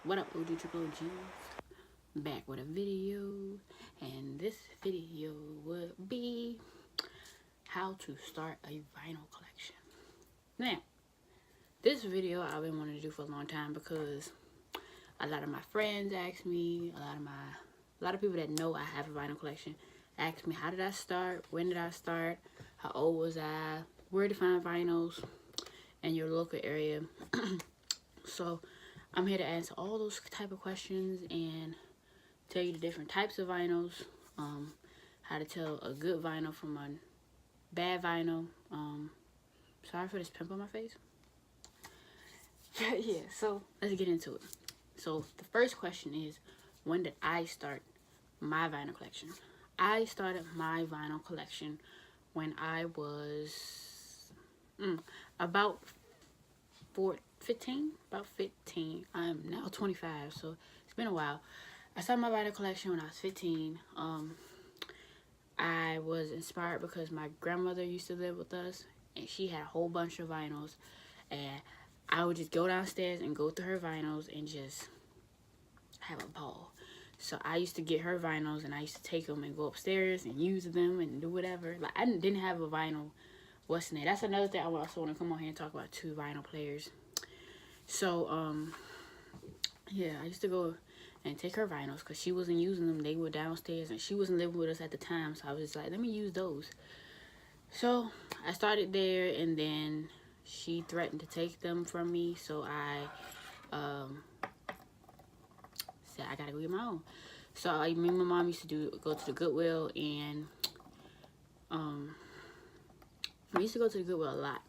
What up, OG Triple OGs? Back with a video, and this video would be how to start a vinyl collection. Now, this video I've been wanting to do for a long time because a lot of my friends ask me, a lot of people that know I have a vinyl collection ask me, how did I start? When did I start? How old was I? Where to find vinyls in your local area? So I'm here to answer all those type of questions and tell you the different types of vinyls, how to tell a good vinyl from a bad vinyl. Sorry for this pimple on my face. Yeah, so let's get into it. So the first question is, when did I start my vinyl collection? I started my vinyl collection when I was about 15. I'm now 25, so it's been a while. I started my vinyl collection when I was 15. I was inspired because my grandmother used to live with us, and she had a whole bunch of vinyls, and I would just go downstairs and go through her vinyls and just have a ball. So I used to get her vinyls, and I used to take them and go upstairs and use them and do whatever. Like, I didn't have a vinyl. What's in it? That's another thing I also want to come on here and talk about, too, vinyl players. So, yeah, I used to go and take her vinyls because she wasn't using them. They were downstairs, and she wasn't living with us at the time. So I was just like, let me use those. So I started there, and then she threatened to take them from me. So I said, I got to go get my own. So me and my mom used to go to the Goodwill, and we used to go to the Goodwill a lot.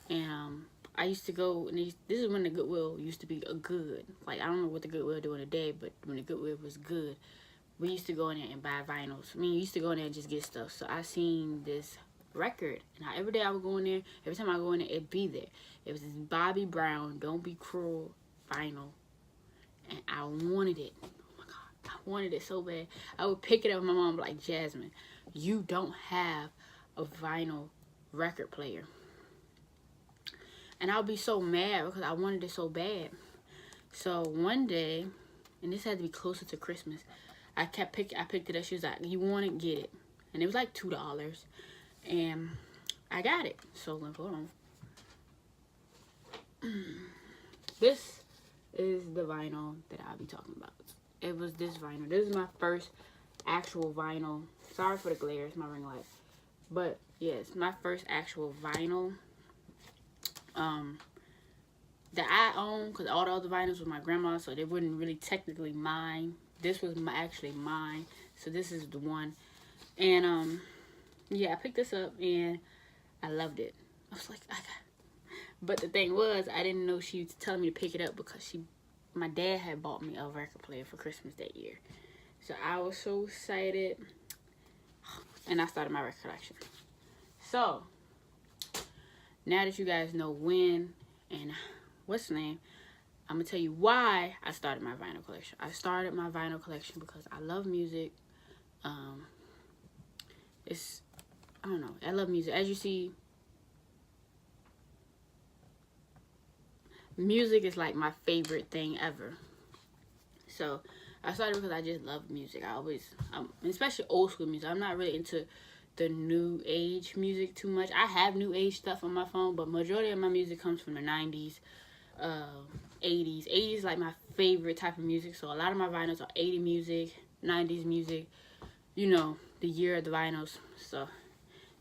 And I used to go, and this is when the Goodwill used to be a good. Like, I don't know what the Goodwill doing today, but when the Goodwill was good, we used to go in there and buy vinyls. I mean, you used to go in there and just get stuff. So I seen this record, and every day I would go in there, every time I go in there, it'd be there. It was this Bobby Brown, Don't Be Cruel vinyl, and I wanted it. Oh my God, I wanted it so bad. I would pick it up, and my mom would be like, Jasmine, you don't have a vinyl record player. And I would be so mad because I wanted it so bad. So one day, and this had to be closer to Christmas, I picked it up. She was like, you want it, get it. And it was like $2. And I got it. So hold on. This is the vinyl that I'll be talking about. It was this vinyl. This is my first actual vinyl. Sorry for the glare, it's my ring light. But yes, my first actual vinyl that I own, because all the other vinyls was my grandma's, so they wouldn't really technically mine. This was actually mine, so this is the one. And yeah, I picked this up and I loved it. I was like, but the thing was, I didn't know she was telling me to pick it up because my dad had bought me a record player for Christmas that year. So I was so excited, and I started my record collection. So now that you guys know when and what's the name, I'm going to tell you why I started my vinyl collection. I started my vinyl collection because I love music. I don't know, I love music. As you see, music is like my favorite thing ever. So I started because I just love music. Especially old school music. I'm not really into the new age music too much. I have new age stuff on my phone, but majority of my music comes from the 90s, 80s. 80s is like my favorite type of music, so a lot of my vinyls are 80s music, 90s music, you know, the year of the vinyls. So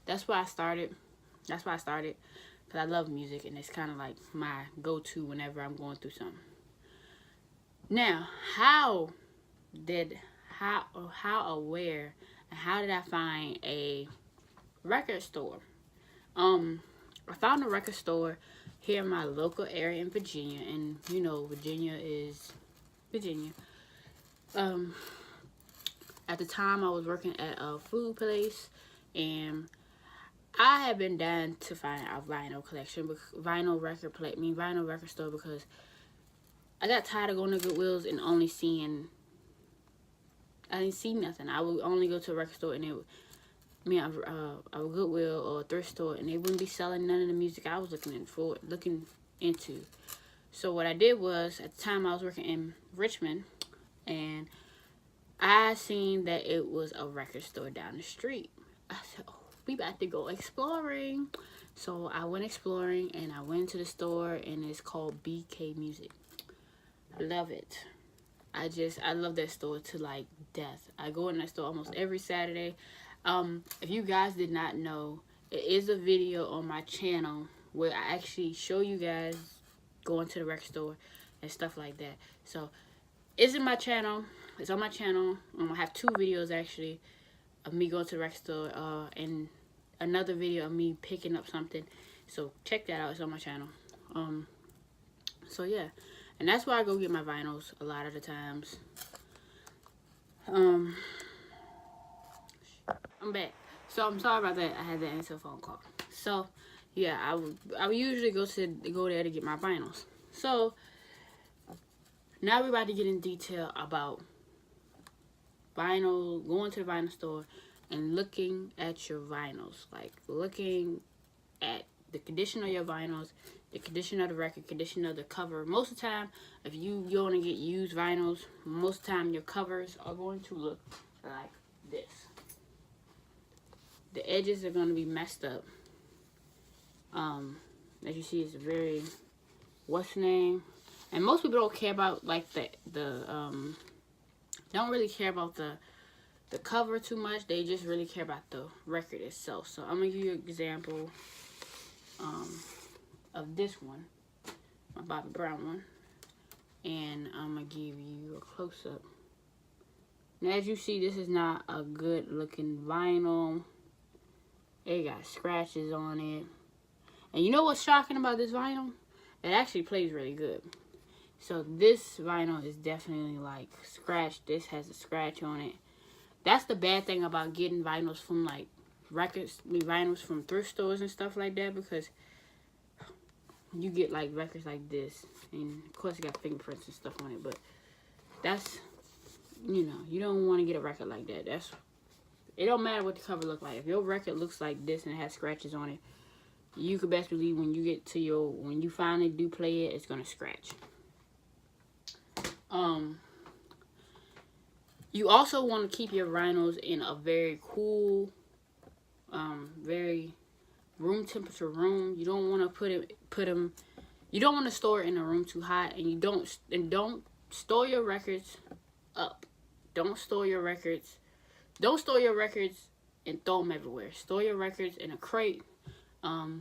that's why I started, because I love music, and it's kind of like my go-to whenever I'm going through something. Now, how did I find a record store? I found a record store here in my local area in Virginia, and you know, Virginia is Virginia. At the time, I was working at a food place, and I had been dying to find a vinyl record store, because I got tired of going to Goodwills and only seeing. I didn't see nothing. I would only go to a record store, and a Goodwill or a thrift store, and they wouldn't be selling none of the music I was looking into. So what I did was, at the time I was working in Richmond, and I seen that it was a record store down the street. I said, oh, we about to go exploring. So I went exploring, and I went to the store, and it's called BK Music. I love it. I love that store to like death. I go in that store almost every Saturday. If you guys did not know, it is a video on my channel where I actually show you guys going to the record store and stuff like that. So it's in my channel. It's on my channel. I have 2 videos actually of me going to the record store, and another video of me picking up something. So check that out. It's on my channel. So yeah, and that's why I go get my vinyls a lot of the times. I'm back. So I'm sorry about that. I had to answer a phone call. So yeah, I would usually go there to get my vinyls. So now we're about to get in detail about vinyl, going to the vinyl store and looking at your vinyls, like looking at the condition of your vinyls, the condition of the record, condition of the cover. Most of the time, if you want to get used vinyls, most of the time your covers are going to look like this. The edges are going to be messed up. As you see, it's very, what's the name? And most people don't care about like don't really care about the cover too much. They just really care about the record itself. So I'm gonna give you an example of this one, my Bobby Brown one, and I'm gonna give you a close-up. Now as you see, this is not a good looking vinyl. It got scratches on it. And you know what's shocking about this vinyl? It actually plays really good. So this vinyl is definitely like scratched. This has a scratch on it. That's the bad thing about getting vinyls from like vinyls from thrift stores and stuff like that, because you get like records like this, and of course it got fingerprints and stuff on it, but that's, you know, you don't want to get a record like that. It don't matter what the cover look like. If your record looks like this and it has scratches on it, you could best believe when you finally do play it, it's gonna scratch. You also want to keep your vinyls in a very cool, very room temperature room. You don't want to put them. You don't want to store it in a room too hot, and don't store your records up. Don't store your records. Don't store your records and throw them everywhere. Store your records in a crate. I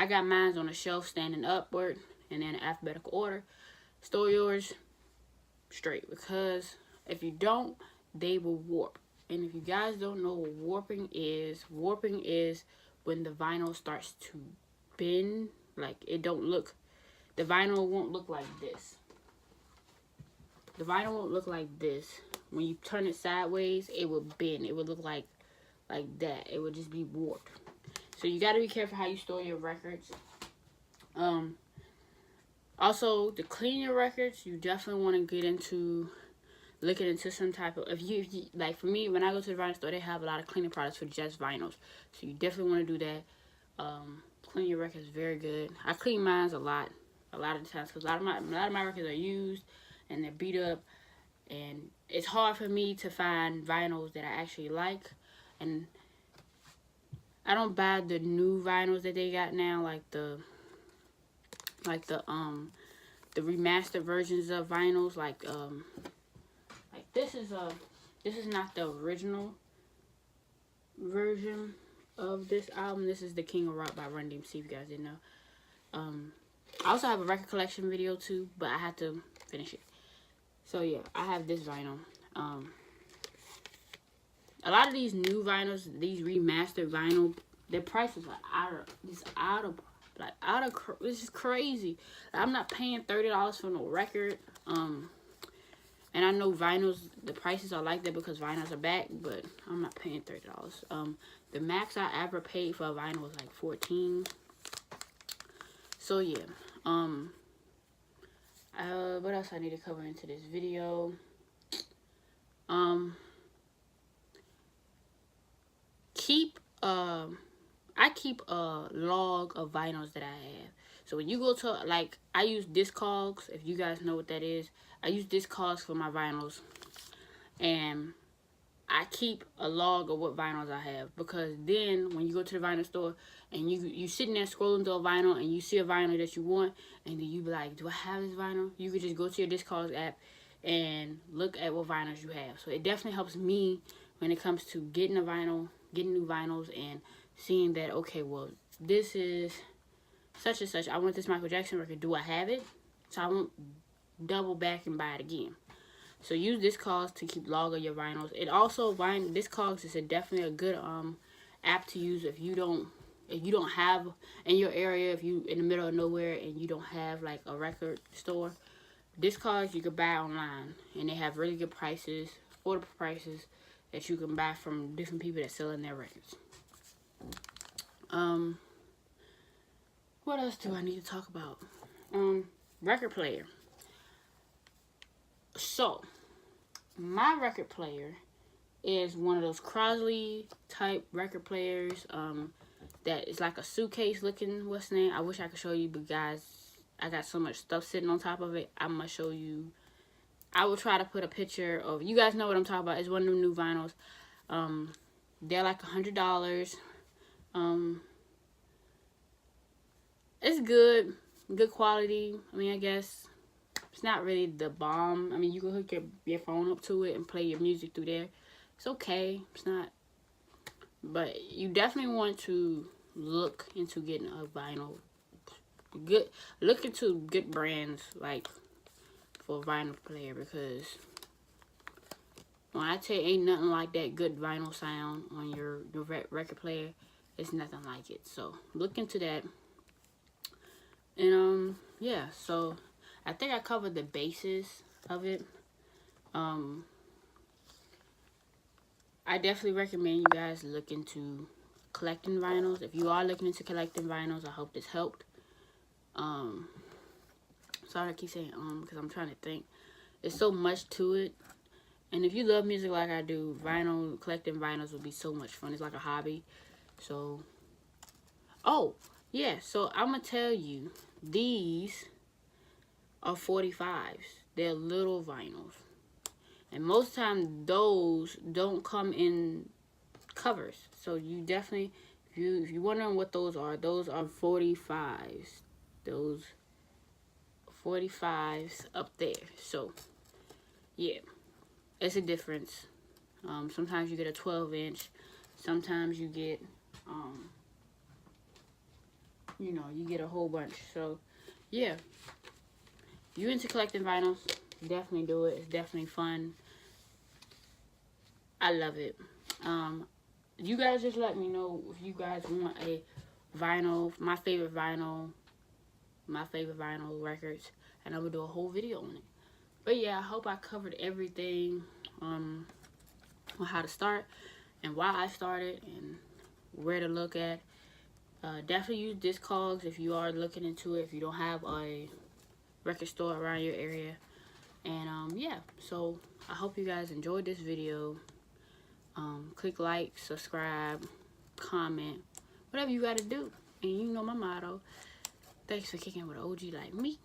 got mine on a shelf standing upward and in alphabetical order. Store yours straight, because if you don't, they will warp. And if you guys don't know what warping is when the vinyl starts to bend. Like the vinyl won't look like this. The vinyl won't look like this. When you turn it sideways, it will bend. It would look like that. It would just be warped. So you got to be careful how you store your records. Also, to clean your records, you definitely want to get into looking into some type of, if you like, for me, when I go to the vinyl store, they have a lot of cleaning products for just vinyls. So you definitely want to do that. Clean your records very good. I clean mine a lot of the times, because a lot of my records are used and they're beat up, and it's hard for me to find vinyls that I actually like. And I don't buy the new vinyls that they got now, like the remastered versions of vinyls, like this is not the original version of this album. This is the King of Rock by Run DMC, if you guys didn't know. I also have a record collection video too, but I have to finish it. So yeah, I have this vinyl. A lot of these new vinyls, these remastered vinyl, their prices are this is crazy. I'm not paying $30 for no record. And I know vinyls, the prices are like that because vinyls are back, but I'm not paying $30. The max I ever paid for a vinyl was like $14. So yeah. What else I need to cover into this video? I keep a log of vinyls that I have. So when you go to, like, I use Discogs, if you guys know what that is. I use Discogs for my vinyls, and I keep a log of what vinyls I have, because then when you go to the vinyl store and you sitting there scrolling through a vinyl and you see a vinyl that you want, and then you be like, do I have this vinyl? You could just go to your Discogs app and look at what vinyls you have. So it definitely helps me when it comes to getting a vinyl, getting new vinyls, and seeing that, okay, well, this is such and such. I want this Michael Jackson record. Do I have it? So I won't double back and buy it again. So use Discogs to keep log of your vinyls. It also, Discogs is definitely a good app to use if you don't have in your area, if you in the middle of nowhere and you don't have like a record store. Discogs you can buy online, and they have really good prices, affordable prices that you can buy from different people that selling their records. What else do I need to talk about? Record player. So, my record player is one of those Crosley type record players that is like a suitcase looking, what's the name? I wish I could show you, but guys, I got so much stuff sitting on top of it. I'm going to show you. I will try to put a picture of, you guys know what I'm talking about. It's one of the new vinyls. They're like $100. It's good quality. I mean, I guess it's not really the bomb. I mean, you can hook your phone up to it and play your music through there. It's okay. It's not. But you definitely want to look into getting a vinyl. Look into good brands, like, for a vinyl player, because when I tell you ain't nothing like that good vinyl sound on your record player, it's nothing like it. So look into that. And yeah, so I think I covered the basis of it. I definitely recommend you guys look into collecting vinyls. If you are looking into collecting vinyls, I hope this helped. Sorry I keep saying because I'm trying to think. There's so much to it. And if you love music like I do, collecting vinyls would be so much fun. It's like a hobby. So, oh, yeah, so I'm going to tell you, these are 45s. They're little vinyls. And most time those don't come in covers. So you definitely, if you're wondering what those are 45s. Those 45s up there. So, yeah, it's a difference. Sometimes you get a 12-inch. Sometimes you get, you get a whole bunch. So, yeah, you into collecting vinyls, definitely do it. It's definitely fun. I love it. You guys just let me know if you guys want a vinyl, my favorite vinyl records, and I will do a whole video on it. But yeah, I hope I covered everything on how to start and why I started and where to look at. Definitely use Discogs if you are looking into it, if you don't have a record store around your area. And yeah, so I hope you guys enjoyed this video. Click like, subscribe, comment, whatever you gotta do. And you know my motto. Thanks for kicking with an OG like me.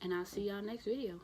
And I'll see y'all next video.